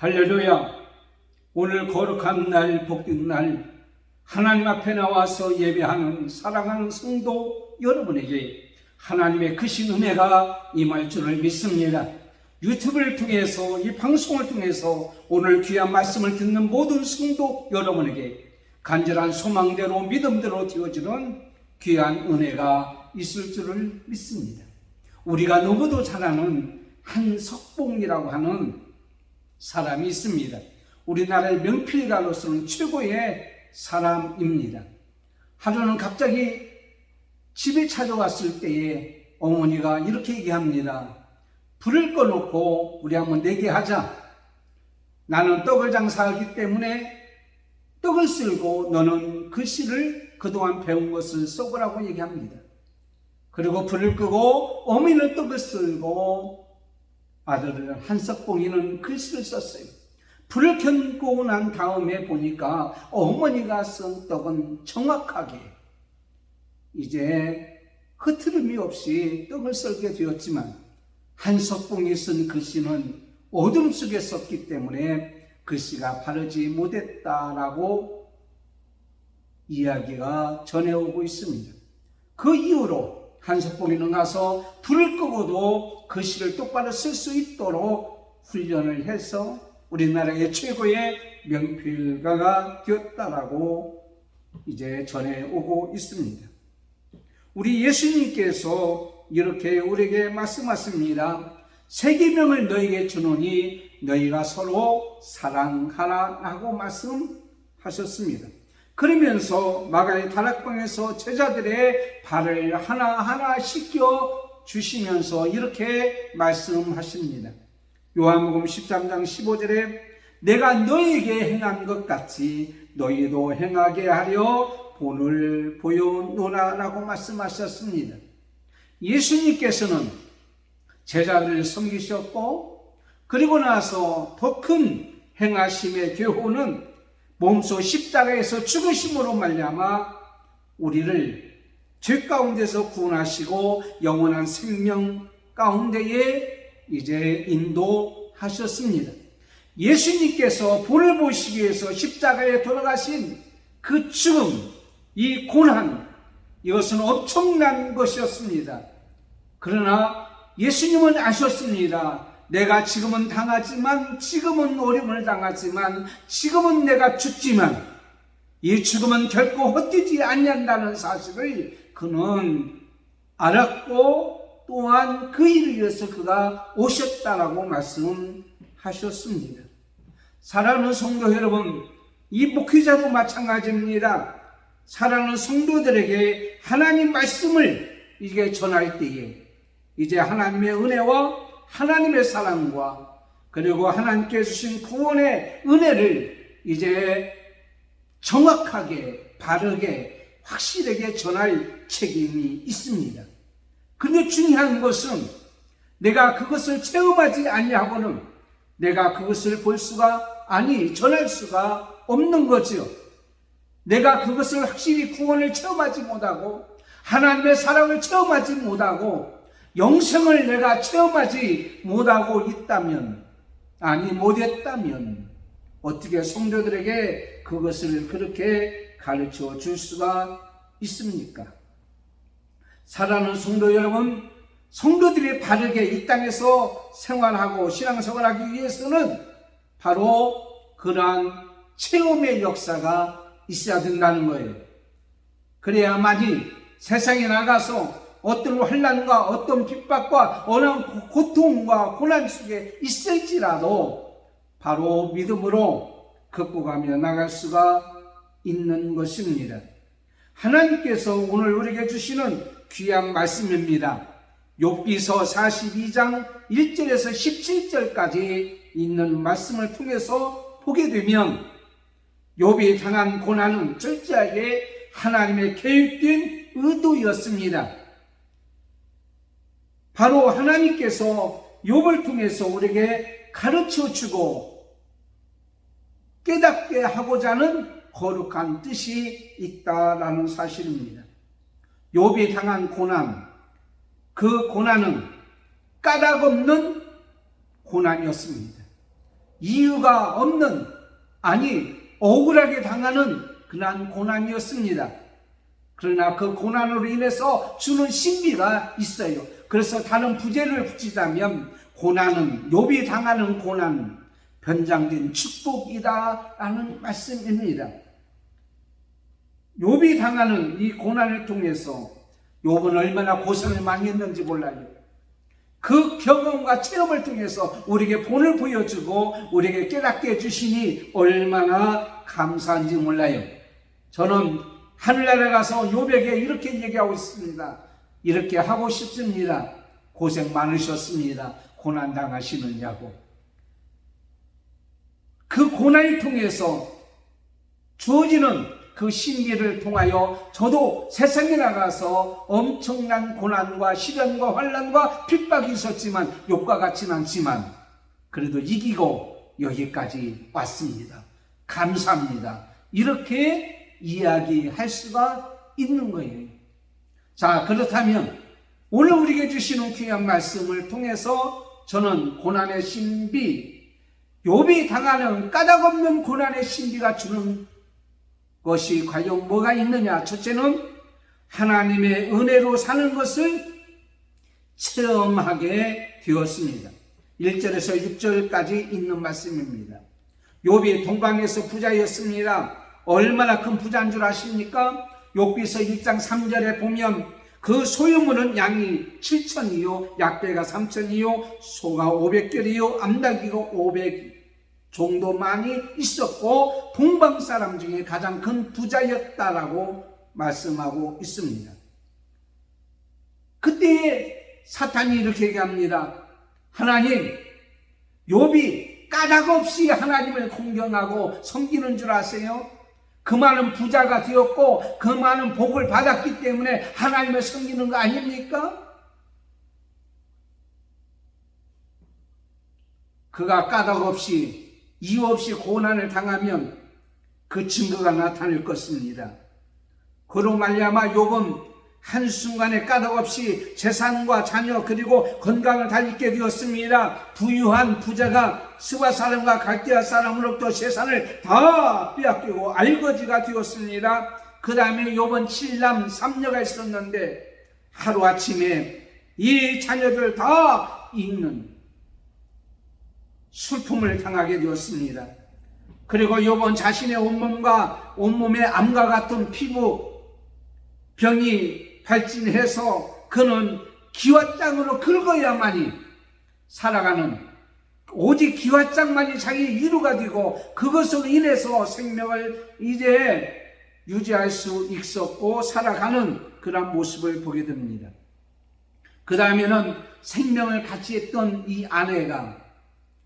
할렐루야. 오늘 거룩한 날, 복된 날, 하나님 앞에 나와서 예배하는 사랑하는 성도 여러분에게 하나님의 크신 은혜가 임할 줄을 믿습니다. 유튜브를 통해서, 이 방송을 통해서 오늘 귀한 말씀을 듣는 모든 성도 여러분에게 간절한 소망대로 믿음대로 되어지는 귀한 은혜가 있을 줄을 믿습니다. 우리가 너무도 잘 아는 한석봉이라고 하는 사람이 있습니다. 우리나라의 명필가로서는 최고의 사람입니다. 하루는 갑자기 집에 찾아왔을 때에 어머니가 이렇게 얘기합니다. 불을 꺼놓고 우리 한번 내기하자. 나는 떡을 장사하기 때문에 떡을 쓸고 너는 글씨를 그동안 배운 것을 써보라고 얘기합니다. 그리고 불을 끄고 어머니는 떡을 쓸고 아들은 한석봉이는 글씨를 썼어요. 불을 켜고 난 다음에 보니까 어머니가 쓴 떡은 정확하게 이제 흐트름이 없이 떡을 썰게 되었지만 한석봉이 쓴 글씨는 어둠 속에 썼기 때문에 글씨가 바르지 못했다라고 이야기가 전해오고 있습니다. 그 이후로 한석봉이는 가서 불을 끄고도 글씨를 똑바로 쓸 수 있도록 훈련을 해서 우리나라의 최고의 명필가가 되었다라고 이제 전해오고 있습니다. 우리 예수님께서 이렇게 우리에게 말씀하십니다. 새 계명을 너희에게 주노니 너희가 서로 사랑하라라고 말씀하셨습니다. 그러면서 마가의 다락방에서 제자들의 발을 하나하나 씻겨 주시면서 이렇게 말씀하십니다. 요한복음 13장 15절에 내가 너희에게 행한 것 같이 너희도 행하게 하려 본을 보여노라라고 말씀하셨습니다. 예수님께서는 제자들을 섬기셨고 그리고 나서 더 큰 행하심의 교훈은 몸소 십자가에서 죽으심으로 말미암아 우리를 죄 가운데서 구원하시고 영원한 생명 가운데에 이제 인도하셨습니다. 예수님께서 본을 보시기 위해서 십자가에 돌아가신 그 죽음, 이 고난, 이것은 엄청난 것이었습니다. 그러나 예수님은 아셨습니다. 내가 지금은 당하지만, 지금은 어려움을 당하지만, 지금은 내가 죽지만 이 죽음은 결코 헛되지 않는다는 사실을 그는 알았고 또한 그 일을 위해서 그가 오셨다라고 말씀하셨습니다. 사랑하는 성도 여러분, 이 목회자도 마찬가지입니다. 사랑하는 성도들에게 하나님 말씀을 이게 전할 때에 이제 하나님의 은혜와 하나님의 사랑과 그리고 하나님께 주신 구원의 은혜를 이제 정확하게 바르게 확실하게 전할 책임이 있습니다. 그런데 중요한 것은 내가 그것을 체험하지 아니하고는 내가 그것을 볼 수가 전할 수가 없는 거죠. 내가 그것을 확실히 구원을 체험하지 못하고 하나님의 사랑을 체험하지 못하고 영생을 내가 체험하지 못하고 있다면 못했다면 어떻게 성도들에게 그것을 그렇게 가르쳐 줄 수가 있습니까? 사랑하는 성도 여러분, 성도들이 바르게 이 땅에서 생활하고 신앙생활하기 위해서는 바로 그러한 체험의 역사가 있어야 된다는 거예요. 그래야만이 세상에 나가서 어떤 환난과 어떤 핍박과 어느 고통과 고난 속에 있을지라도 바로 믿음으로 극복하며 나갈 수가 있는 것입니다. 하나님께서 오늘 우리에게 주시는 귀한 말씀입니다. 욥기서 42장 1절에서 17절까지 있는 말씀을 통해서 보게 되면 욥이 당한 고난은 철저하게 하나님의 계획된 의도였습니다. 바로 하나님께서 욥을 통해서 우리에게 가르쳐주고 깨닫게 하고자 하는 거룩한 뜻이 있다라는 사실입니다. 욥이 당한 고난, 그 고난은 까닭 없는 고난이었습니다. 이유가 없는, 아니 억울하게 당하는 그러한 고난이었습니다. 그러나 그 고난으로 인해서 주는 신비가 있어요. 그래서 다른 부제를 붙이자면 고난은, 욥이 당하는 고난은 변장된 축복이다라는 말씀입니다. 욥이 당하는 이 고난을 통해서 욥은 얼마나 고생을 많이 했는지 몰라요. 그 경험과 체험을 통해서 우리에게 본을 보여주고 우리에게 깨닫게 해주시니 얼마나 감사한지 몰라요. 저는 하늘나라에 가서 욥에게 이렇게 얘기하고 있습니다. 이렇게 하고 싶습니다. 고생 많으셨습니다. 고난 당하시느냐고. 그 고난을 통해서 주어지는 그 신비를 통하여 저도 세상에 나가서 엄청난 고난과 시련과 환난과 핍박이 있었지만 욥과 같지는 않지만 그래도 이기고 여기까지 왔습니다. 감사합니다. 이렇게 이야기할 수가 있는 거예요. 자, 그렇다면 오늘 우리에게 주시는 귀한 말씀을 통해서 저는 고난의 신비, 욥이 당하는 까닭없는 고난의 신비가 주는 것이 과연 뭐가 있느냐? 첫째는 하나님의 은혜로 사는 것을 체험하게 되었습니다. 1절에서 6절까지 있는 말씀입니다. 욥이 동방에서 부자였습니다. 얼마나 큰 부자인 줄 아십니까? 욥기서 1장 3절에 보면 그 소유물은 양이 7,000이요, 약배가 3,000이요, 소가 500결이요, 암닭이가 500 정도 많이 있었고 동방 사람 중에 가장 큰 부자였다라고 말씀하고 있습니다. 그때 사탄이 이렇게 얘기합니다. 하나님, 욥이 까닭없이 하나님을 공경하고 섬기는 줄 아세요? 그 많은 부자가 되었고 그 많은 복을 받았기 때문에 하나님을 섬기는 거 아닙니까? 그가 까닭없이 이유 없이 고난을 당하면 그 증거가 나타날 것입니다. 그로 말미암아 욥은 한순간에 까닭없이 재산과 자녀 그리고 건강을 다 잃게 되었습니다. 부유한 부자가 스바 사람과 갈대아 사람으로부터 재산을 다 빼앗기고 알거지가 되었습니다. 그 다음에 욥은 7남 3녀가 있었는데 하루아침에 이 자녀들 다 잃는 슬픔을 당하게 되었습니다. 그리고 욥은 자신의 온몸에 암과 같은 피부 병이 발진해서 그는 기왓장으로 긁어야만이 살아가는, 오직 기왓장만이 자기 위로가 되고 그것으로 인해서 생명을 이제 유지할 수 있었고 살아가는 그런 모습을 보게 됩니다. 그 다음에는 생명을 같이 했던 이 아내가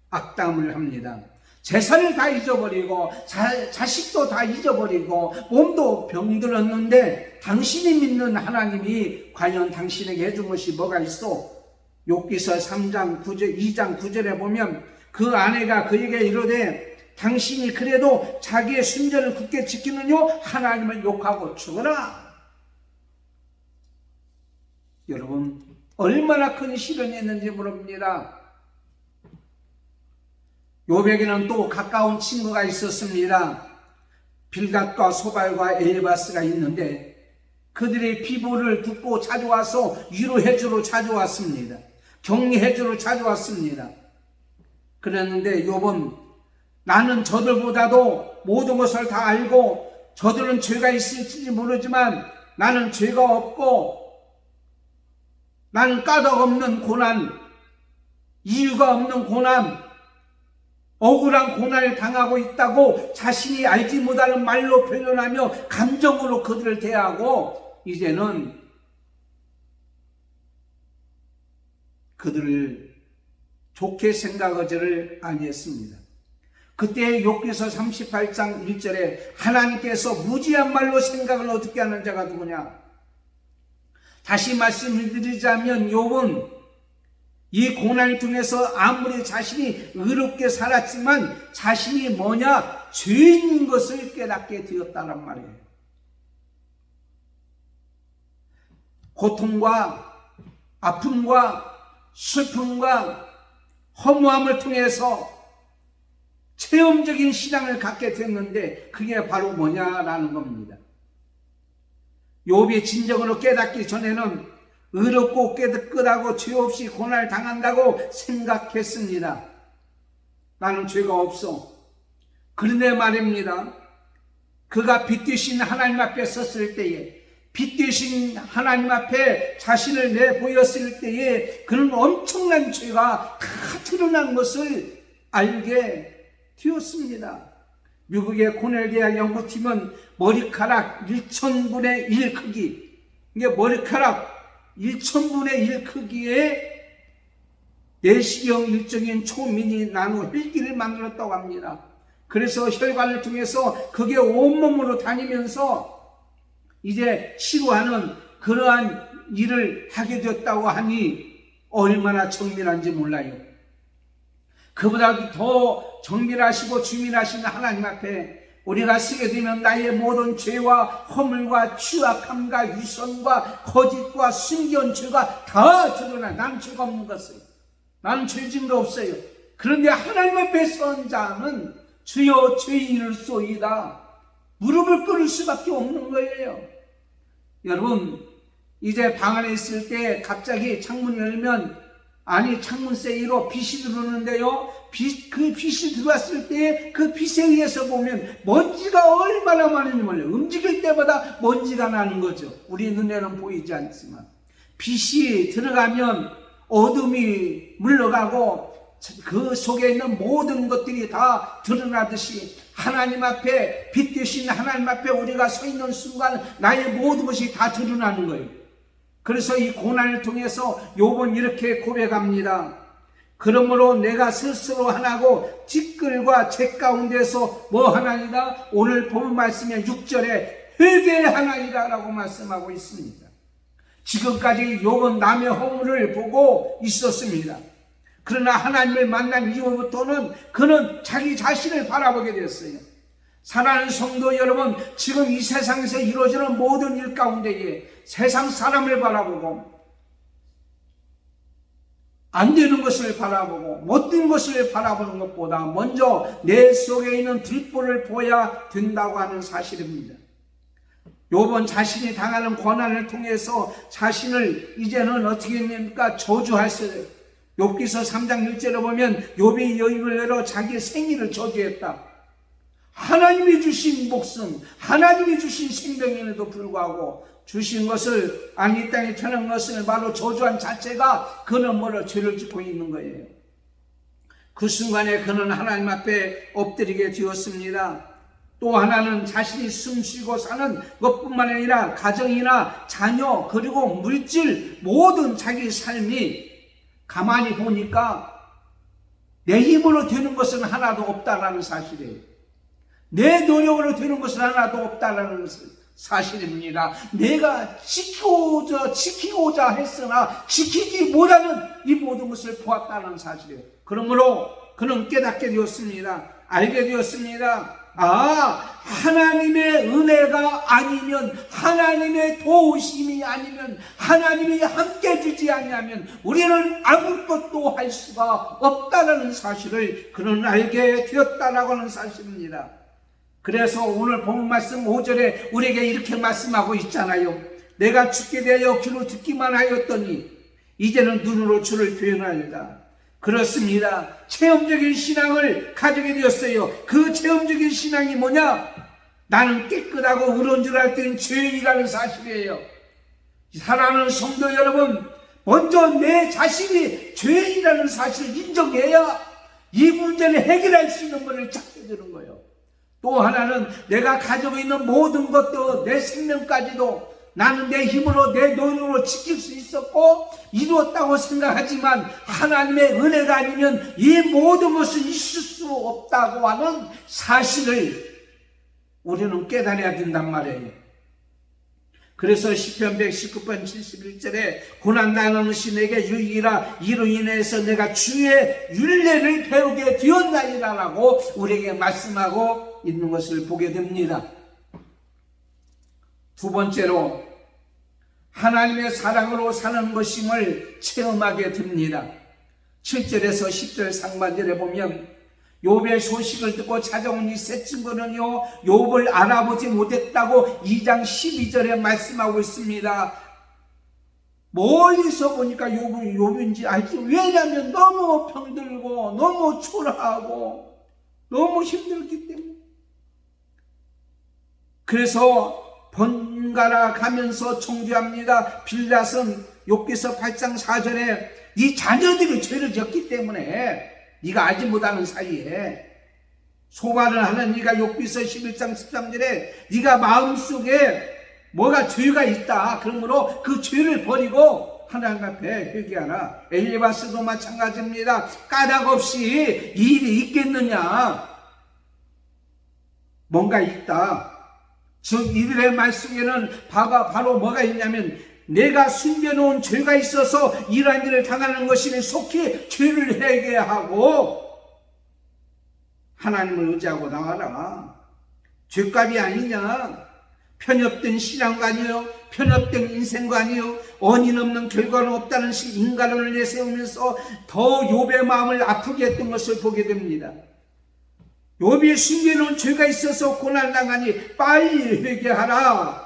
악담을 합니다. 재산을 다 잊어버리고 자식도 다 잊어버리고 몸도 병들었는데 당신이 믿는 하나님이 과연 당신에게 해준 것이 뭐가 있어? 욥기서 3장 9절, 2장 9절에 보면 그 아내가 그에게 이르되 당신이 그래도 자기의 순전을 굳게 지키느뇨 하나님을 욕하고 죽어라. 여러분 얼마나 큰 시련이 있는지 모릅니다. 욥에게는 또 가까운 친구가 있었습니다. 빌닷과 소발과 엘리바스가 있는데 그들의 비보를 듣고 자주 와서 위로해주러 자주 왔습니다. 격려해주러 자주 왔습니다. 그랬는데 욥은 나는 저들보다도 모든 것을 다 알고 저들은 죄가 있을지 모르지만 나는 죄가 없고 나는 까닭 없는 고난, 이유가 없는 고난, 억울한 고난을 당하고 있다고 자신이 알지 못하는 말로 표현하며 감정으로 그들을 대하고 이제는 그들을 좋게 생각하지를 아니했습니다. 그때 욥기서 38장 1절에 하나님께서 무지한 말로 생각을 어떻게 하는 자가 누구냐? 다시 말씀을 드리자면 욥은 이 고난을 통해서 아무리 자신이 의롭게 살았지만 자신이 뭐냐? 죄인 것을 깨닫게 되었다는 말이에요. 고통과 아픔과 슬픔과 허무함을 통해서 체험적인 신앙을 갖게 됐는데 그게 바로 뭐냐라는 겁니다. 욥이 진정으로 깨닫기 전에는 의롭고 깨끗하고 죄 없이 고난을 당한다고 생각했습니다. 나는 죄가 없어. 그런데 말입니다. 그가 빛 되신 하나님 앞에 섰을 때에, 빛 되신 하나님 앞에 자신을 내보였을 때에 그는 엄청난 죄가 다 드러난 것을 알게 되었습니다. 미국의 코넬 대학 연구팀은 머리카락 1000분의 1 크기, 이게 머리카락 1000분의 1 크기의 내시경 일종인 초미니 나노 헬기를 만들었다고 합니다. 그래서 혈관을 통해서 그게 온몸으로 다니면서 이제 치료하는 그러한 일을 하게 됐다고 하니 얼마나 정밀한지 몰라요. 그보다도 더 정밀하시고 주민하신 하나님 앞에 우리가 쓰게 되면 나의 모든 죄와 허물과 취약함과 위선과 거짓과 숨겨온 죄가 다 드러나. 나는 죄가 없는 것을, 나는 죄진도 없어요. 그런데 하나님 앞에 선 자는 주여 죄인을소이다 무릎을 꿇을 수밖에 없는 거예요. 여러분, 이제 방 안에 있을 때 갑자기 창문 열면, 아니 창문 사이로 빛이 들어오는데요, 그 빛이 들어왔을 때 그 빛에 의해서 보면 먼지가 얼마나 많은지 몰라요. 움직일 때마다 먼지가 나는 거죠. 우리 눈에는 보이지 않지만 빛이 들어가면 어둠이 물러가고 그 속에 있는 모든 것들이 다 드러나듯이 하나님 앞에, 빛 되신 하나님 앞에 우리가 서 있는 순간 나의 모든 것이 다 드러나는 거예요. 그래서 이 고난을 통해서 욥은 이렇게 고백합니다. 그러므로 내가 스스로 하나고 티끌과 재 가운데서 뭐 하나이다? 오늘 본 말씀에 6절에 회개하나이다 라고 말씀하고 있습니다. 지금까지 욥은 남의 허물을 보고 있었습니다. 그러나 하나님을 만난 이후부터는 그는 자기 자신을 바라보게 됐어요. 사랑하는 성도 여러분, 지금 이 세상에서 이루어지는 모든 일 가운데에 세상 사람을 바라보고 안 되는 것을 바라보고 못된 것을 바라보는 것보다 먼저 내 속에 있는 들보를 보아야 된다고 하는 사실입니다. 욥은 자신이 당하는 고난을 통해서 자신을 이제는 어떻게 했습니까? 저주했어요. 욥기서 3장 1절에 보면 욥이 입을 열어 자기 생일을 저주했다. 하나님이 주신 목숨, 하나님이 주신 생명임에도 불구하고 주신 것을, 아니 이 땅에 태어난 것을 바로 저주한 자체가 그는 뭐로 죄를 짓고 있는 거예요. 그 순간에 그는 하나님 앞에 엎드리게 되었습니다. 또 하나는 자신이 숨쉬고 사는 것뿐만 아니라 가정이나 자녀 그리고 물질 모든 자기 삶이 가만히 보니까 내 힘으로 되는 것은 하나도 없다라는 사실이에요. 내 노력으로 되는 것은 하나도 없다라는 사실입니다. 내가 지키고자 했으나 지키지 못하는 이 모든 것을 보았다는 사실이에요. 그러므로 그는 깨닫게 되었습니다. 알게 되었습니다. 하나님의 은혜가 아니면, 하나님의 도우심이 아니면, 하나님이 함께 주지 아니하면 우리는 아무것도 할 수가 없다는 사실을 그는 알게 되었다라고 하는 사실입니다. 그래서 오늘 본 말씀 5절에 우리에게 이렇게 말씀하고 있잖아요. 내가 죽게 되어 귀로 듣기만 하였더니 이제는 눈으로 주를 표현하리라. 그렇습니다. 체험적인 신앙을 가지게 되었어요. 그 체험적인 신앙이 뭐냐? 나는 깨끗하고 의로운 줄 알 때는 죄인이라는 사실이에요. 사랑하는 성도 여러분, 먼저 내 자신이 죄인이라는 사실을 인정해야 이 문제를 해결할 수 있는 것을 찾게 되는 거예요. 또 하나는 내가 가지고 있는 모든 것도, 내 생명까지도 나는 내 힘으로, 내 노력으로 지킬 수 있었고 이루었다고 생각하지만 하나님의 은혜가 아니면 이 모든 것은 있을 수 없다고 하는 사실을 우리는 깨달아야 된단 말이에요. 그래서 시편 119편 71절에 고난당하는 것이 내게 유익이라 이로 인해서 내가 주의 율례를 배우게 되었나이다 라고 우리에게 말씀하고 있는 것을 보게 됩니다. 두 번째로 하나님의 사랑으로 사는 것임을 체험하게 됩니다. 7절에서 10절 상반절에 보면 욥의 소식을 듣고 찾아온 이 세 친구는요, 욥을 알아보지 못했다고 2장 12절에 말씀하고 있습니다. 멀리서 보니까 욥인지 알지. 왜냐하면 너무 병들고 너무 초라하고 너무 힘들었기 때문에. 그래서 번갈아 가면서 청주합니다. 빌닷은 욥기서 8장 4절에 네 자녀들이 죄를 지었기 때문에 네가 알지 못하는 사이에 소발을 하는 네가 욥기서 11장 13절에 네가 마음속에 뭐가 죄가 있다. 그러므로 그 죄를 버리고 하나님 앞에 회개하라. 엘리바스도 마찬가지입니다. 까닭 없이 일이 있겠느냐. 뭔가 있다. 즉 이들의 말 속에는 바로 뭐가 있냐면 내가 숨겨놓은 죄가 있어서 이러한 일을 당하는 것이니 속히 죄를 회개하고 하나님을 의지하고 나와라. 죄값이 아니냐. 편협된 신앙관이요, 편협된 인생관이요, 원인 없는 결과는 없다는 인간론을 내세우면서 더 욥의 마음을 아프게 했던 것을 보게 됩니다. 욥이 숨겨놓은 죄가 있어서 고난당하니 빨리 회개하라.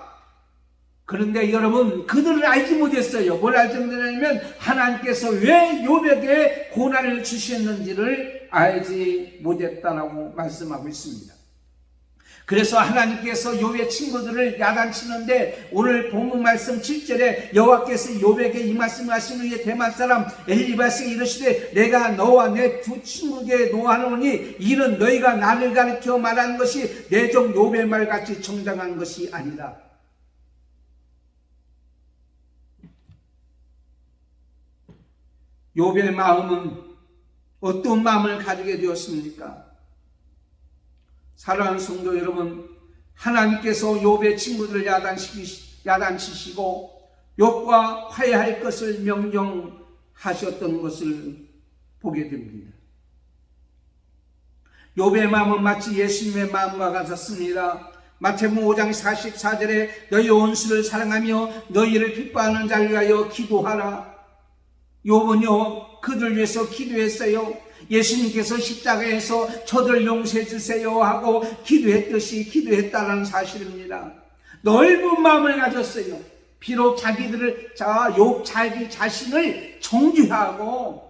그런데 여러분, 그들은 알지 못했어요. 뭘 알지 못했냐면 하나님께서 왜 욥에게 고난을 주셨는지를 알지 못했다라고 말씀하고 있습니다. 그래서 하나님께서 욥의 친구들을 야단치는데 오늘 본문 말씀 7절에 여호와께서 욥에게 이 말씀을 하신 후에 대만 사람 엘리바스에게 이르시되 내가 너와 내 두 친구에게 노하노니 이는 너희가 나를 가리켜 말하는 것이 내 종 욥의 말같이 정당한 것이 아니라. 욥의 마음은 어떤 마음을 가지게 되었습니까? 사랑하는 성도 여러분, 하나님께서 욥의 친구들을 야단치시고 욥과 화해할 것을 명령하셨던 것을 보게 됩니다. 욥의 마음은 마치 예수님의 마음과 같았습니다. 마태복음 5장 44절에 너희 원수를 사랑하며 너희를 핍박하는 자를 위하여 기도하라. 욥은요, 그들 위해서 기도했어요. 예수님께서 십자가에서 저들 용서해 주세요 하고 기도했듯이 기도했다는 사실입니다. 넓은 마음을 가졌어요. 비록 욥 자기 자신을 정죄하고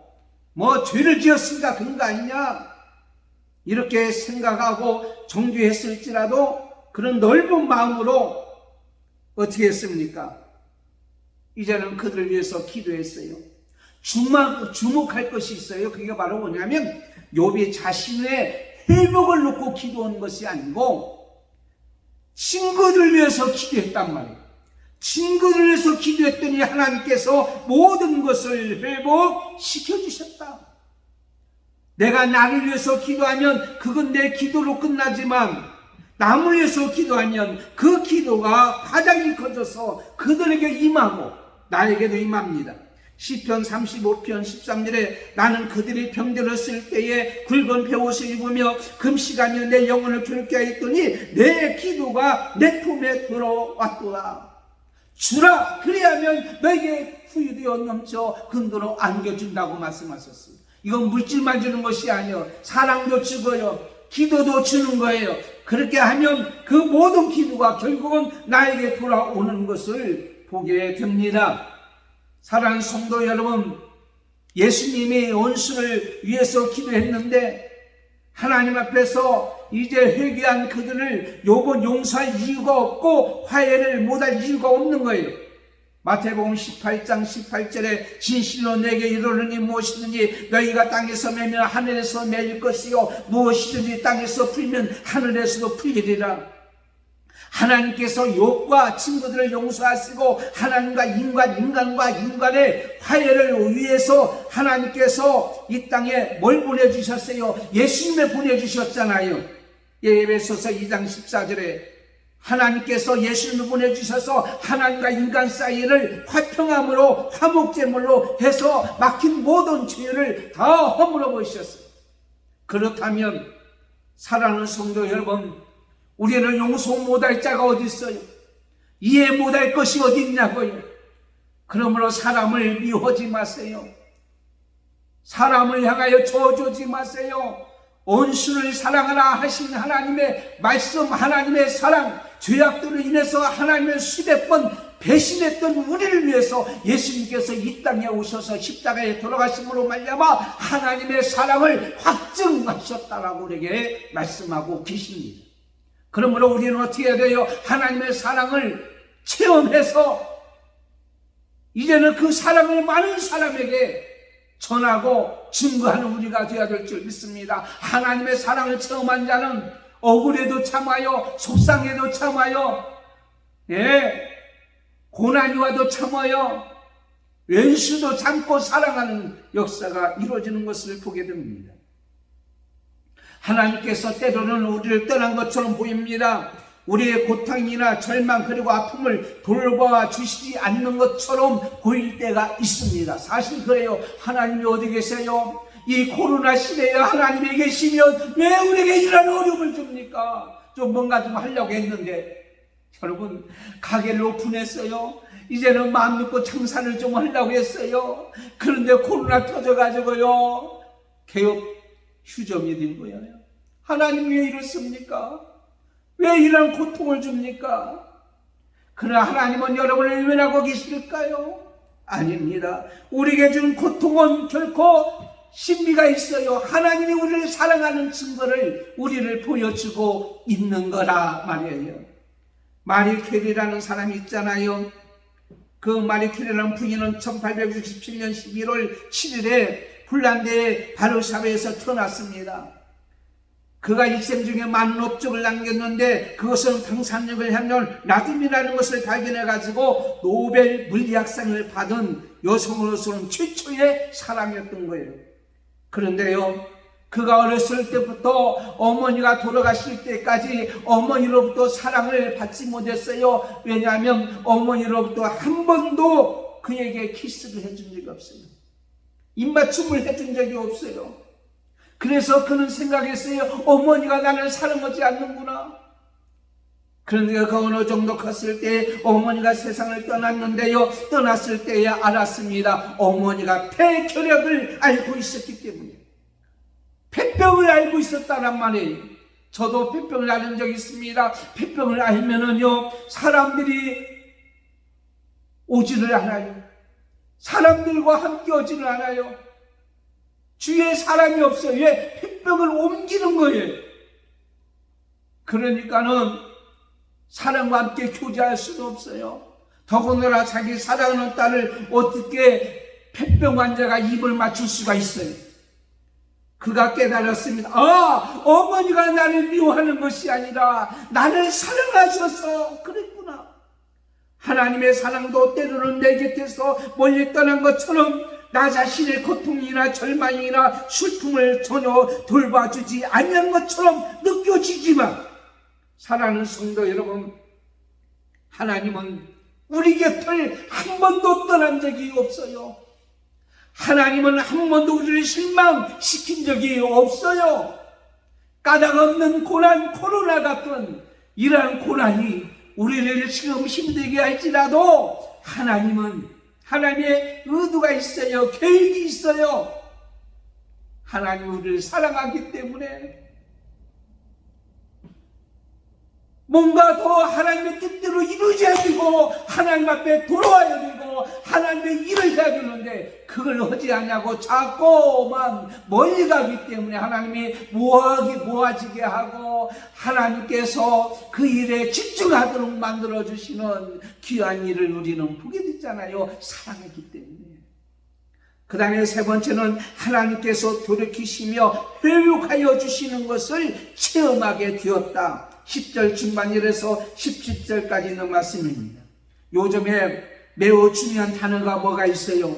죄를 지었으니까 그런 거 아니냐 이렇게 생각하고 정죄했을지라도 그런 넓은 마음으로 어떻게 했습니까? 이제는 그들을 위해서 기도했어요. 주목할 것이 있어요. 그게 바로 뭐냐면 욥이 자신의 회복을 놓고 기도한 것이 아니고 친구들을 위해서 기도했단 말이에요. 친구들을 위해서 기도했더니 하나님께서 모든 것을 회복시켜 주셨다. 내가 나를 위해서 기도하면 그건 내 기도로 끝나지만 남을 위해서 기도하면 그 기도가 파장이 커져서 그들에게 임하고 나에게도 임합니다. 시편 35편 13절에 나는 그들이 병들었을 때에 굵은 베옷을 입으며 금식하며 내 영혼을 괴롭게 하였더니 내 기도가 내 품에 들어왔도다. 주라 그리하면 너에게 후유되어 넘쳐 근도로 안겨준다고 말씀하셨어요. 이건 물질만 주는 것이 아니에요. 사랑도 주고요, 기도도 주는 거예요. 그렇게 하면 그 모든 기도가 결국은 나에게 돌아오는 것을 보게 됩니다. 사랑하는 성도 여러분, 예수님이 원수를 위해서 기도했는데 하나님 앞에서 이제 회개한 그들을 욥은 용서할 이유가 없고 화해를 못할 이유가 없는 거예요. 마태복음 18장 18절에 진실로 내게 이르노니 무엇이든지 너희가 땅에서 매면 하늘에서 매일 것이요 무엇이든지 땅에서 풀면 하늘에서도 풀리리라. 하나님께서 욥과 친구들을 용서하시고 하나님과 인간과 인간의 화해를 위해서 하나님께서 이 땅에 뭘 보내주셨어요? 예수님을 보내주셨잖아요. 에베소서 2장 14절에 하나님께서 예수님을 보내주셔서 하나님과 인간 사이를 화평함으로 화목제물로 해서 막힌 모든 죄를 다 허물어 버리셨어요. 그렇다면 사랑하는 성도 여러분, 우리는 용서 못할 자가 어디 있어요? 이해 못할 것이 어디 있냐고요? 그러므로 사람을 미워하지 마세요. 사람을 향하여 저주지 마세요. 온수를 사랑하라 하신 하나님의 말씀, 하나님의 사랑, 죄악들로 인해서 하나님의 수백 번 배신했던 우리를 위해서 예수님께서 이 땅에 오셔서 십자가에 돌아가심으로 말미암아 하나님의 사랑을 확증하셨다라고 우리에게 말씀하고 계십니다. 그러므로 우리는 어떻게 해야 돼요? 하나님의 사랑을 체험해서 이제는 그 사랑을 많은 사람에게 전하고 증거하는 우리가 되어야 될 줄 믿습니다. 하나님의 사랑을 체험한 자는 억울해도 참아요, 속상해도 참아요, 고난이 와도 참아요, 왼수도 참고 사랑하는 역사가 이루어지는 것을 보게 됩니다. 하나님께서 때로는 우리를 떠난 것처럼 보입니다. 우리의 고통이나 절망 그리고 아픔을 돌봐 주시지 않는 것처럼 보일 때가 있습니다. 사실 그래요. 하나님이 어디 계세요? 이 코로나 시대에 하나님이 계시면 왜 우리에게 이런 어려움을 줍니까? 좀 뭔가 좀 하려고 했는데 여러분, 가게를 오픈했어요. 이제는 마음 놓고 장사를 좀 하려고 했어요. 그런데 코로나 터져가지고요, 개업 휴점이 된 거예요. 하나님 왜 이렇습니까? 왜 이런 고통을 줍니까? 그러나 하나님은 여러분을 외면하고 계실까요? 아닙니다. 우리에게 준 고통은 결코 신비가 있어요. 하나님이 우리를 사랑하는 증거를 우리를 보여주고 있는 거라 말이에요. 마리 캐리라는 사람이 있잖아요. 그 마리 캐리라는 부인은 1867년 11월 7일에 폴란드의 바르샤바에서 태어났습니다. 그가 일생 중에 많은 업적을 남겼는데 그것은 방사능을 향한 라듐이라는 것을 발견해가지고 노벨 물리학상을 받은 여성으로서는 최초의 사람이었던 거예요. 그런데요, 그가 어렸을 때부터 어머니가 돌아가실 때까지 어머니로부터 사랑을 받지 못했어요. 왜냐하면 어머니로부터 한 번도 그에게 키스를 해준 적이 없어요. 입맞춤을 해준 적이 없어요. 그래서 그는 생각했어요. 어머니가 나를 사랑하지 않는구나. 그런데 그 어느 정도 컸을 때 어머니가 세상을 떠났는데요, 떠났을 때에 알았습니다. 어머니가 폐결핵을 알고 있었기 때문에, 폐병을 알고 있었다란 말이에요. 저도 폐병을 앓은 적이 있습니다. 폐병을 알면은요, 사람들이 오지를 않아요. 사람들과 함께 오지를 않아요. 주위에 사람이 없어요. 왜? 폐병을 옮기는 거예요. 그러니까는 사람과 함께 교제할 수도 없어요. 더군다나 자기 사랑하는 딸을 어떻게 폐병 환자가 입을 맞출 수가 있어요. 그가 깨달았습니다. 어머니가 나를 미워하는 것이 아니라 나를 사랑하셔서 그랬구나. 하나님의 사랑도 때로는 내 곁에서 멀리 떠난 것처럼 나 자신의 고통이나 절망이나 슬픔을 전혀 돌봐주지 않는 것처럼 느껴지지만, 사랑하는 성도 여러분, 하나님은 우리 곁을 한 번도 떠난 적이 없어요. 하나님은 한 번도 우리를 실망시킨 적이 없어요. 까닭없는 고난, 코로나 같은 이러한 고난이 우리를 지금 힘들게 할지라도 하나님의 의도가 있어요. 계획이 있어요. 하나님 우리를 사랑하기 때문에 뭔가 더 하나님의 뜻대로 이루어져야 되고 하나님 앞에 돌아와야 되고 하나님의 일을 해야 되는데 그걸 하지 않냐고 자꾸만 멀리 가기 때문에 하나님이 모아지게 하고 하나님께서 그 일에 집중하도록 만들어주시는 귀한 일을 우리는 보게 됐잖아요. 사랑했기 때문에. 그 다음에 세 번째는 하나님께서 돌이키시며 회복하여 주시는 것을 체험하게 되었다. 10절 중반절에서 17절까지 있는 말씀입니다. 요즘에 매우 중요한 단어가 뭐가 있어요?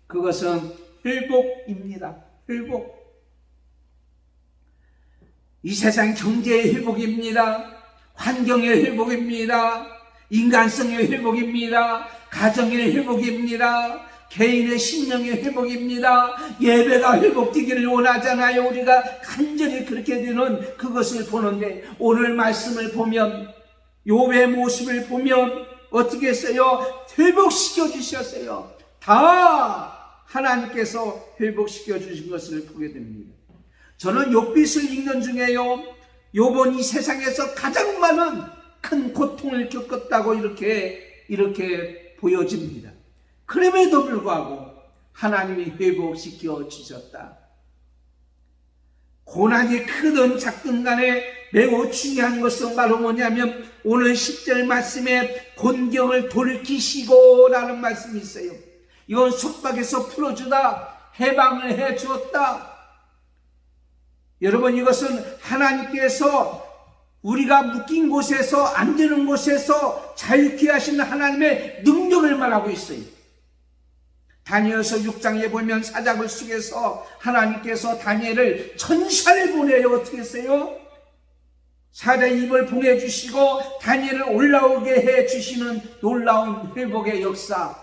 그것은 회복입니다. 회복. 이 세상 경제의 회복입니다. 환경의 회복입니다. 인간성의 회복입니다. 가정의 회복입니다. 개인의 심령의 회복입니다. 예배가 회복되기를 원하잖아요. 우리가 간절히 그렇게 되는 그것을 보는데 오늘 말씀을 보면 욥의 모습을 보면 어떻게 했어요? 회복시켜 주셨어요. 다 하나님께서 회복시켜 주신 것을 보게 됩니다. 저는 욥기를 읽는 중에요, 욥은 이 세상에서 가장 많은 큰 고통을 겪었다고 이렇게 보여집니다. 그럼에도 불구하고 하나님이 회복시켜 주셨다. 고난이 크든 작든 간에 매우 중요한 것은 바로 뭐냐면 오늘 10절 말씀에 곤경을 돌이키시고 라는 말씀이 있어요. 이건 속박에서 풀어주다, 해방을 해 주었다. 여러분, 이것은 하나님께서 우리가 묶인 곳에서, 안 되는 곳에서 자유케 하시는 하나님의 능력을 말하고 있어요. 다니엘서 6장에 보면 사자굴 속에서 하나님께서 다니엘을 천사를 보내요. 어떻게 했어요? 사자의 입을 보내주시고 다니엘을 올라오게 해주시는 놀라운 회복의 역사,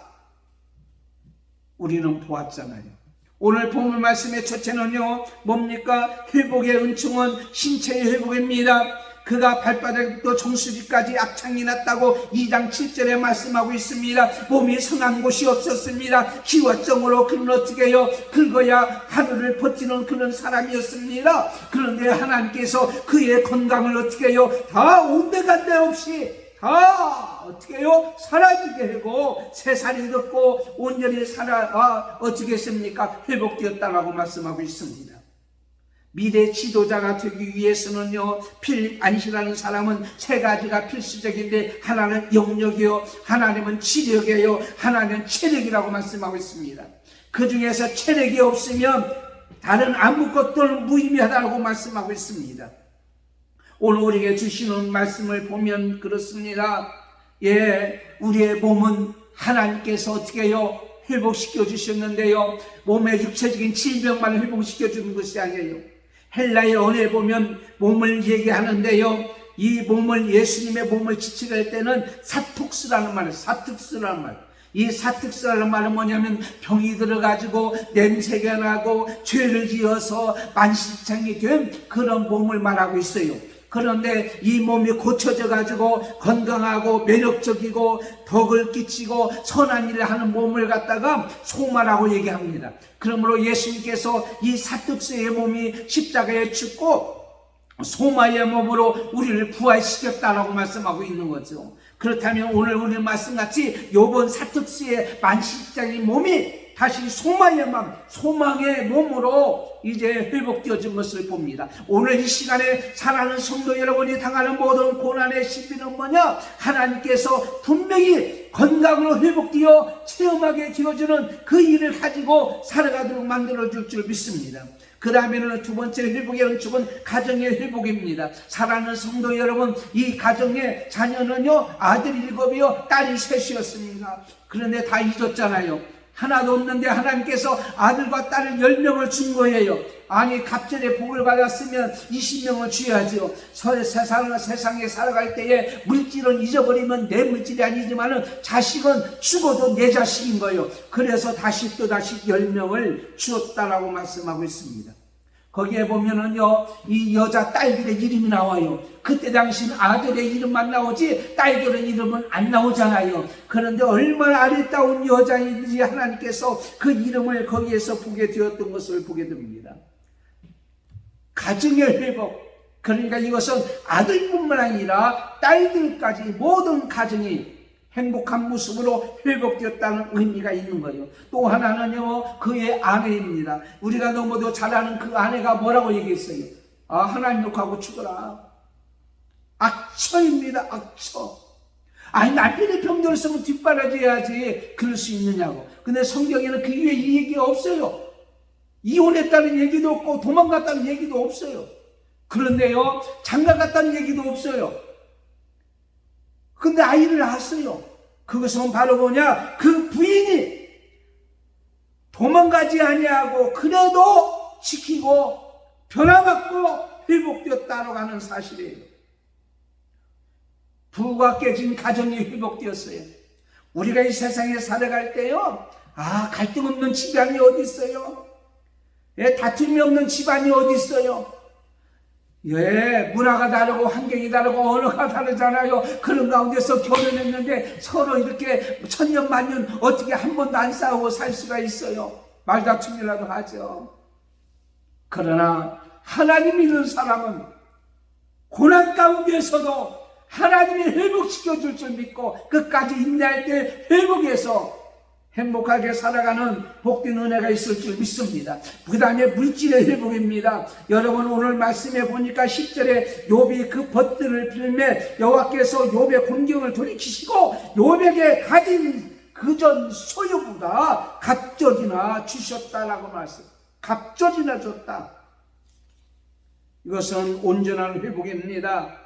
우리는 보았잖아요. 오늘 본문 말씀의 첫째는요, 뭡니까? 회복의 은총은 신체의 회복입니다. 그가 발바닥부터 정수리까지 악창이 났다고 2장 7절에 말씀하고 있습니다. 몸이 성한 곳이 없었습니다. 기와정으로 그는 어떻게 해요? 긁어야 하루를 버티는 그런 사람이었습니다. 그런데 하나님께서 그의 건강을 어떻게 해요? 다 온데간데 없이 다 어떻게 해요? 사라지게 하고 새살이 돋고 온전히 어떻게 했습니까? 회복되었다라고 말씀하고 있습니다. 미래 지도자가 되기 위해서는요, 필립 안시라는 사람은 세 가지가 필수적인데, 하나는 영역이요, 하나님은 지력이요, 하나는 체력이라고 말씀하고 있습니다. 그 중에서 체력이 없으면 다른 아무것도 무의미하다고 말씀하고 있습니다. 오늘 우리에게 주시는 말씀을 보면 그렇습니다. 우리의 몸은 하나님께서 어떻게 해요? 회복시켜 주셨는데요, 몸의 육체적인 질병만 회복시켜 주는 것이 아니에요. 헬라의 언어에 보면 몸을 얘기하는데요, 이 몸을, 예수님의 몸을 지칭할 때는 사톡스라는 말이에요. 사특스라는 말. 이 사특스라는 말은 뭐냐면 병이 들어가지고 냄새가 나고 죄를 지어서 만신창이 된 그런 몸을 말하고 있어요. 그런데 이 몸이 고쳐져 가지고 건강하고 매력적이고 덕을 끼치고 선한 일을 하는 몸을 갖다가 소마라고 얘기합니다. 그러므로 예수님께서 이 사특스의 몸이 십자가에 죽고 소마의 몸으로 우리를 부활시켰다라고 말씀하고 있는 거죠. 그렇다면 오늘 우리 말씀같이 요번 사특스의 만신창인 몸이 다시 소망의 마음, 소망의 몸으로 이제 회복되어진 것을 봅니다. 오늘 이 시간에 사랑하는 성도 여러분이 당하는 모든 고난의 시비는 뭐냐? 하나님께서 분명히 건강으로 회복되어 체험하게 되어주는 그 일을 가지고 살아가도록 만들어줄 줄 믿습니다. 그 다음에는 두 번째 회복의 은총은 가정의 회복입니다. 사랑하는 성도 여러분, 이 가정의 자녀는요, 아들이 7이요, 딸이 3이었습니다. 그런데 다 잊었잖아요. 하나도 없는데 하나님께서 아들과 딸을 10명을 준 거예요. 아니, 갑절에 복을 받았으면 20명을 줘야죠. 세상에 살아갈 때에 물질은 잊어버리면 내 물질이 아니지만 자식은 죽어도 내 자식인 거예요. 그래서 또다시 10명을 주었다라고 말씀하고 있습니다. 거기에 보면은요, 이 여자 딸들의 이름이 나와요. 그때 당시는 아들의 이름만 나오지 딸들의 이름은 안 나오잖아요. 그런데 얼마나 아리따운 여자인지 하나님께서 그 이름을 거기에서 보게 되었던 것을 보게 됩니다. 가정의 회복, 그러니까 이것은 아들뿐만 아니라 딸들까지 모든 가정이 행복한 모습으로 회복되었다는 의미가 있는 거예요. 또 하나는요, 그의 아내입니다. 우리가 너무도 잘 아는 그 아내가 뭐라고 얘기했어요? 하나님 욕하고 죽어라. 악처입니다. 악처. 아니, 남편이 병들어 있으면 뒷바라지해야지 그럴 수 있느냐고. 근데 성경에는 그 위에 이 얘기가 없어요. 이혼했다는 얘기도 없고 도망갔다는 얘기도 없어요. 그런데요, 장가갔다는 얘기도 없어요. 근데 아이를 낳았어요. 그것은 바로 뭐냐? 그 부인이 도망가지 아니하고 그래도 지키고 변화받고 회복되었다고 하는 사실이에요. 부부가 깨진 가정이 회복되었어요. 우리가 이 세상에 살아갈 때요, 갈등 없는 집안이 어디 있어요? 다툼이 없는 집안이 어디 있어요? 문화가 다르고 환경이 다르고 언어가 다르잖아요. 그런 가운데서 결혼했는데 서로 이렇게 천년 만년 어떻게 한 번도 안 싸우고 살 수가 있어요? 말다툼이라도 하죠. 그러나 하나님 믿는 사람은 고난 가운데서도 하나님이 회복시켜줄 줄 믿고 끝까지 인내할 때 회복해서 행복하게 살아가는 복된 은혜가 있을 줄 믿습니다. 그 다음에 물질의 회복입니다. 여러분 오늘 말씀해 보니까 10절에 욥이 그 벗들을 빌매 여호와께서 욥의 공경을 돌이키시고 욥에게 가진 그전 소유보다 갑절이나 주셨다라고 말씀. 갑절이나 줬다. 이것은 온전한 회복입니다.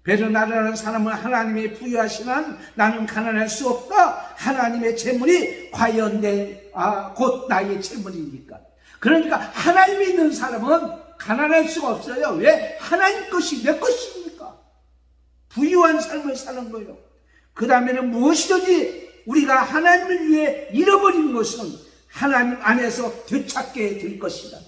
베르나라는 사람은 하나님이 부여하신 한 나는 가난할 수 없다. 하나님의 재물이 과연 곧 나의 재물이니까. 그러니까 하나님 믿는 사람은 가난할 수가 없어요. 왜? 하나님 것이 내 것이니까. 부유한 삶을 사는 거예요. 그 다음에는 무엇이든지 우리가 하나님을 위해 잃어버린 것은 하나님 안에서 되찾게 될 것이다.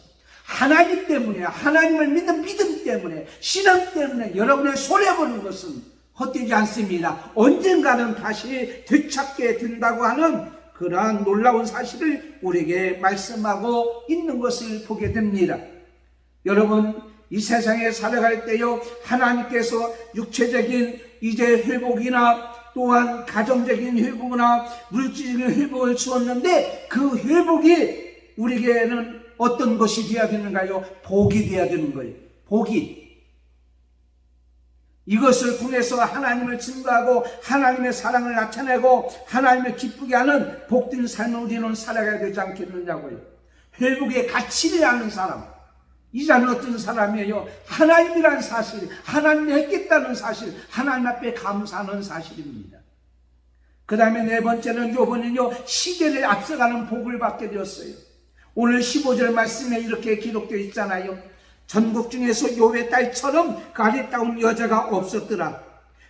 하나님 때문에, 하나님을 믿는 믿음 때문에, 신앙 때문에 여러분의 손해보는 것은 헛되지 않습니다. 언젠가는 다시 되찾게 된다고 하는 그러한 놀라운 사실을 우리에게 말씀하고 있는 것을 보게 됩니다. 여러분, 이 세상에 살아갈 때요, 하나님께서 육체적인 이제 회복이나 또한 가정적인 회복이나 물질적인 회복을 주었는데 그 회복이 우리에게는 어떤 것이 되어야 되는가요? 복이 되어야 되는 거예요. 복이. 이것을 통해서 하나님을 증거하고 하나님의 사랑을 나타내고 하나님을 기쁘게 하는 복된 삶을 우리는 살아가야 되지 않겠느냐고요. 회복의 가치를 아는 사람. 이 자는 어떤 사람이에요? 하나님이란 사실, 하나님이 했겠다는 사실, 하나님 앞에 감사하는 사실입니다. 그 다음에 네 번째는 욥은요, 시대를 앞서가는 복을 받게 되었어요. 오늘 15절 말씀에 이렇게 기록되어 있잖아요. 전국 중에서 욥의 딸처럼 그 아리따운 여자가 없었더라.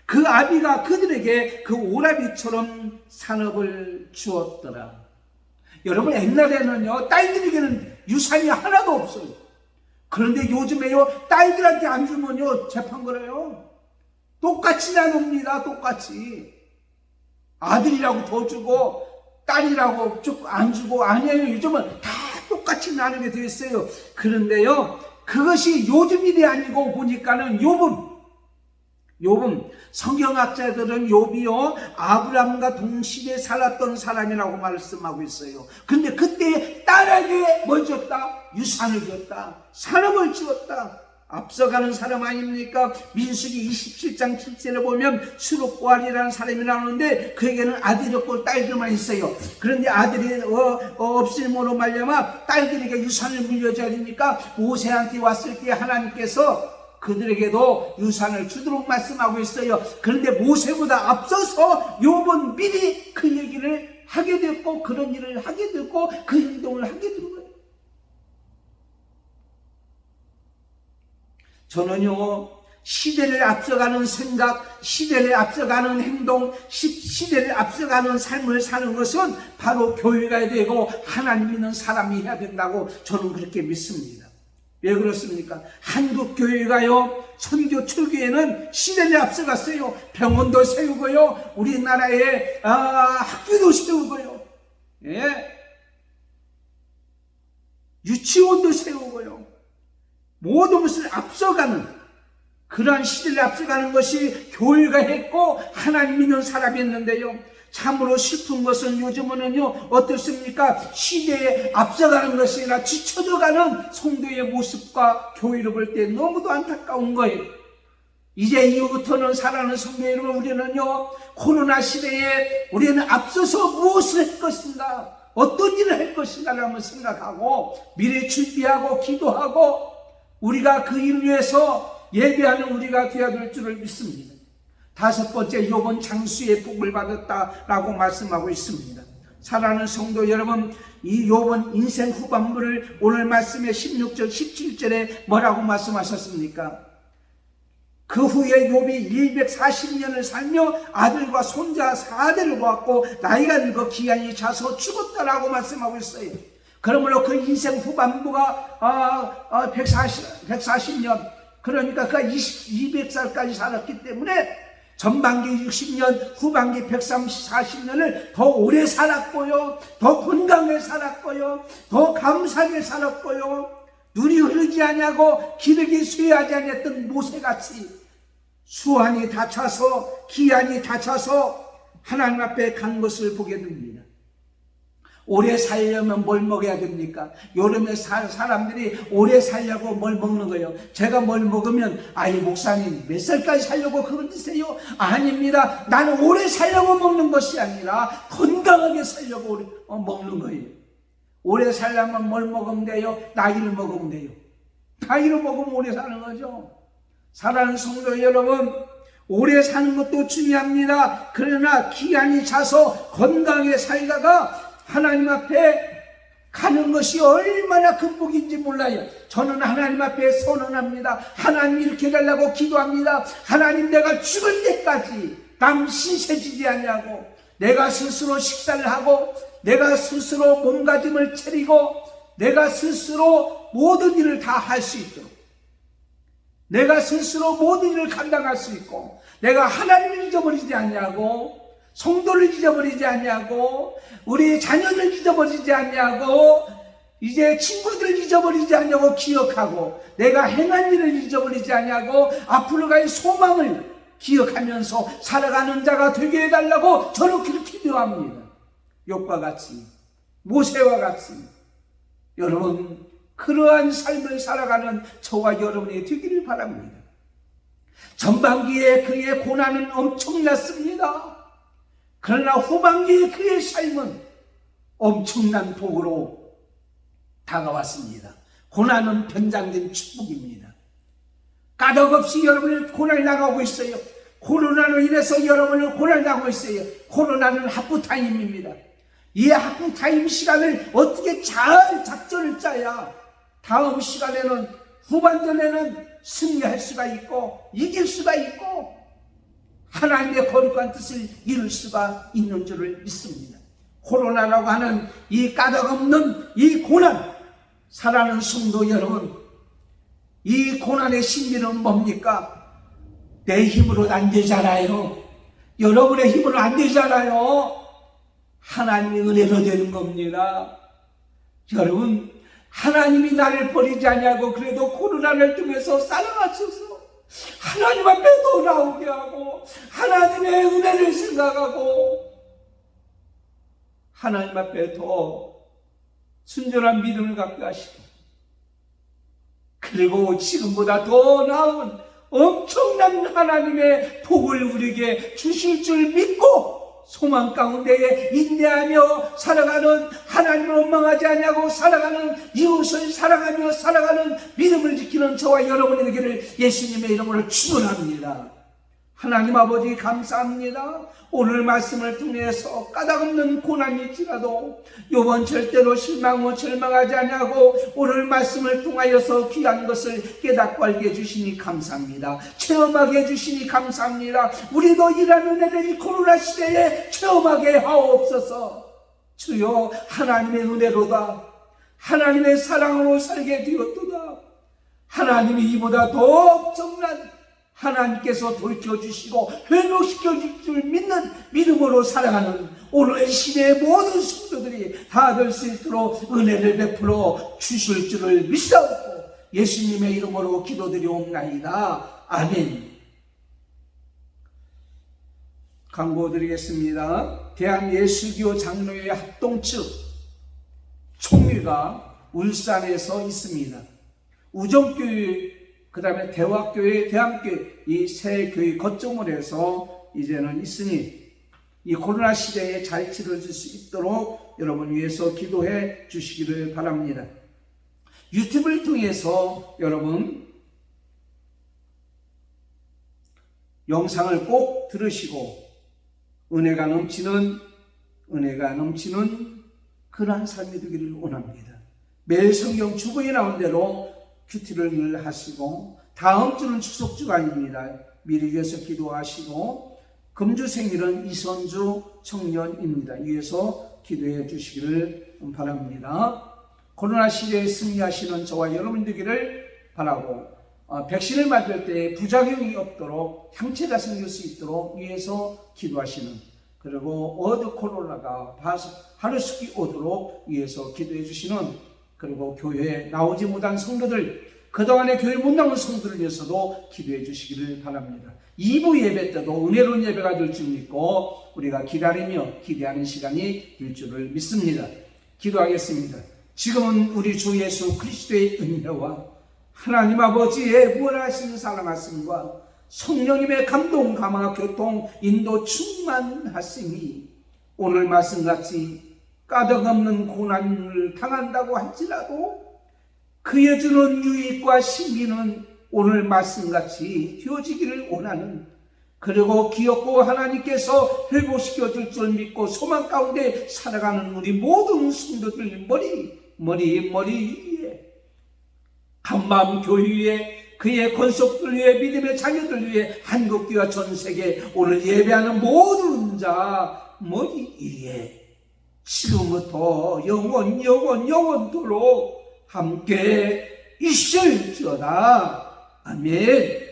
그 아비가 그들에게 그 오라비처럼 산업을 주었더라. 여러분 옛날에는요 딸들에게는 유산이 하나도 없어요. 그런데 요즘에요 딸들한테 안 주면요 재판 걸어요. 똑같이 나눕니다. 똑같이. 아들이라고 더 주고 딸이라고 안 주고 아니에요. 요즘은 다 똑같이 나누게 되어 있어요. 그런데요 그것이 요즘 일이 아니고 보니까는 욥은 성경학자들은 욥이요 아브라함과 동시대에 살았던 사람이라고 말씀하고 있어요. 그런데 그때 딸에게 뭘 줬다? 유산을 줬다. 산업을 주었다. 앞서가는 사람 아닙니까? 민수기 27장 7절에 보면 수룹보알이라는 사람이 나오는데 그에게는 아들이 없고 딸들만 있어요. 그런데 아들이 없음으로 말미암아 딸들에게 유산을 물려줘야 되니까 모세한테 왔을 때 하나님께서 그들에게도 유산을 주도록 말씀하고 있어요. 그런데 모세보다 앞서서 욥은 미리 그 얘기를 하게 됐고 그런 일을 하게 됐고 그 행동을 하게 된 거예요. 저는요 시대를 앞서가는 생각, 시대를 앞서가는 행동, 시대를 앞서가는 삶을 사는 것은 바로 교회가 되고 하나님 믿는 사람이 해야 된다고 저는 그렇게 믿습니다. 왜 그렇습니까? 한국 교회가요 선교 초기에는 시대를 앞서갔어요. 병원도 세우고요 우리나라에 학교도 세우고요 유치원도 세우고요 모든 것을 앞서가는 그러한 시대를 앞서가는 것이 교회가 했고 하나님 믿는 사람이 있는데요 참으로 슬픈 것은 요즘은요 어떻습니까? 시대에 앞서가는 것이 아니라 뒤쳐져가는 성도의 모습과 교회를 볼 때 너무도 안타까운 거예요. 이제 이후부터는 사랑하는 성도 여러분 우리는요 코로나 시대에 우리는 앞서서 무엇을 할 것인가 어떤 일을 할 것인가를 한번 생각하고 미래 준비하고 기도하고 우리가 그 일을 위해서 예배하는 우리가 되어야 될 줄을 믿습니다. 다섯 번째 욥은 장수의 복을 받았다라고 말씀하고 있습니다. 사랑하는 성도 여러분 이 욥은 인생 후반부를 오늘 말씀의 16절 17절에 뭐라고 말씀하셨습니까? 그 후에 욥이 140년을 살며 아들과 손자 4대를 보았고 나이가 늙어 기한이 차서 죽었다라고 말씀하고 있어요. 그러므로 그 인생 후반부가 140년 그러니까 그가 200살까지 살았기 때문에 전반기 60년 후반기 140년을 더 오래 살았고요 더 건강하게 살았고요 더 감사하게 살았고요 눈이 흐르지 아니하고 기력이 쇠하지 아니했던 모세같이 수완이 닫혀서 기한이 닫혀서 하나님 앞에 간 것을 보게 됩니다. 오래 살려면 뭘 먹어야 됩니까? 여름에 사람들이 오래 살려고 뭘 먹는 거예요. 제가 뭘 먹으면 아니 목사님 몇 살까지 살려고 그걸 드세요? 아닙니다. 나는 오래 살려고 먹는 것이 아니라 건강하게 살려고 먹는 거예요. 오래 살려면 뭘 먹으면 돼요? 나이를 먹으면 돼요. 나이를 먹으면 오래 사는 거죠. 사랑하는 성도 여러분, 오래 사는 것도 중요합니다. 그러나 기한이 차서 건강하게 살다가 하나님 앞에 가는 것이 얼마나 큰 복인지 몰라요. 저는 하나님 앞에 선언합니다. 하나님 이렇게 해달라고 기도합니다. 하나님 내가 죽을 때까지 남신세지지 아니하고 내가 스스로 식사를 하고 내가 스스로 몸가짐을 차리고 내가 스스로 모든 일을 다 할 수 있도록 내가 스스로 모든 일을 감당할 수 있고 내가 하나님을 잊어버리지 않냐고 성도를 잊어버리지 않냐고 우리 자녀를 잊어버리지 않냐고 이제 친구들을 잊어버리지 않냐고 기억하고 내가 행한 일을 잊어버리지 않냐고 앞으로 갈 소망을 기억하면서 살아가는 자가 되게 해달라고 저는 그렇게 기도합니다. 욥과 같이 모세와 같이 여러분 그러한 삶을 살아가는 저와 여러분이 되기를 바랍니다. 전반기에 그의 고난은 엄청났습니다. 그러나 후반기에 그의 삶은 엄청난 복으로 다가왔습니다. 고난은 변장된 축복입니다. 까닭없이 여러분의 고난이 나가고 있어요. 코로나로 인해서 여러분은 고난이 나고 있어요. 코로나는 하프타임입니다. 이 하프타임 시간을 어떻게 잘 작전을 짜야 다음 시간에는 후반전에는 승리할 수가 있고 이길 수가 있고 하나님의 거룩한 뜻을 이룰 수가 있는 줄을 믿습니다. 코로나라고 하는 이 까닭없는 이 고난, 사랑하는 성도 여러분, 이 고난의 신비는 뭡니까? 내 힘으로는 안 되잖아요. 여러분의 힘으로는 안 되잖아요. 하나님의 은혜로 되는 겁니다. 여러분, 하나님이 나를 버리지 않냐고 그래도 코로나를 통해서 살아가셔서 하나님 앞에 돌아오게 하고 하나님의 은혜를 생각하고 하나님 앞에 더 순전한 믿음을 갖게 하시고 그리고 지금보다 더 나은 엄청난 하나님의 복을 우리에게 주실 줄 믿고 소망 가운데에 인내하며 살아가는 하나님을 원망하지 않냐고 살아가는 이웃을 사랑하며 살아가는 믿음을 지키는 저와 여러분이 되기를 예수님의 이름으로 축원합니다. 하나님 아버지 감사합니다. 오늘 말씀을 통해서 까닭없는 고난일지라도 요번 절대로 실망하고 절망하지 않냐고 오늘 말씀을 통하여서 귀한 것을 깨닫고 알게 해주시니 감사합니다. 체험하게 해주시니 감사합니다. 우리도 이러한 은혜를 이 코로나 시대에 체험하게 하옵소서. 주여 하나님의 은혜로다 하나님의 사랑으로 살게 되었도다. 하나님이 이보다 더 엄청난 하나님께서 돌켜주시고 회복시켜줄 줄 믿는 믿음으로 살아가는 오늘 시대의 모든 성도들이 다 될 수 있도록 은혜를 베풀어 주실 줄을 믿사옵고 예수님의 이름으로 기도드리옵나이다. 아멘. 광고드리겠습니다. 대한예수교 장로회 합동 측 총회가 울산에서 있습니다. 우정교회 그 다음에 대화교회, 대한교회 이 세 교회 거점을 해서 이제는 있으니 이 코로나 시대에 잘 치러질 수 있도록 여러분 위해서 기도해 주시기를 바랍니다. 유튜브를 통해서 여러분 영상을 꼭 들으시고 은혜가 넘치는 그러한 삶이 되기를 원합니다. 매일 성경 주보에 나온 대로 큐티를 늘 하시고 다음 주는 추석 주간입니다. 미리 위해서 기도하시고 금주 생일은 이선주 청년입니다. 위해서 기도해 주시기를 바랍니다. 코로나 시대에 승리하시는 저와 여러분 되기를 바라고 백신을 맞을 때 부작용이 없도록 항체가 생길 수 있도록 위해서 기도하시는 그리고 어드 코로나가 하루속히 오도록 위해서 기도해 주시는 그리고 교회에 나오지 못한 성도들, 그동안에 교회 못 나온 성도들을 위해서도 기도해 주시기를 바랍니다. 2부 예배 때도 은혜로운 예배가 될 줄 믿고 우리가 기다리며 기대하는 시간이 될 줄을 믿습니다. 기도하겠습니다. 지금은 우리 주 예수 그리스도의 은혜와 하나님 아버지의 무한하신 사랑하심과 성령님의 감동, 감화, 교통, 인도 충만하심이 오늘 말씀같이 까닭없는 고난을 당한다고 할지라도 그의 주는 유익과 신비는 오늘 말씀같이 되어지기를 원하는, 그리고 기업고 하나님께서 회복시켜 줄 줄 믿고 소망 가운데 살아가는 우리 모든 성도들 머리 위에, 한마음 교회 위에, 그의 권속들 위에, 믿음의 자녀들 위에, 한국교회와 전세계 오늘 예배하는 모든 자 머리 위에 지금부터 영원토록 함께 있을지어다. 아멘.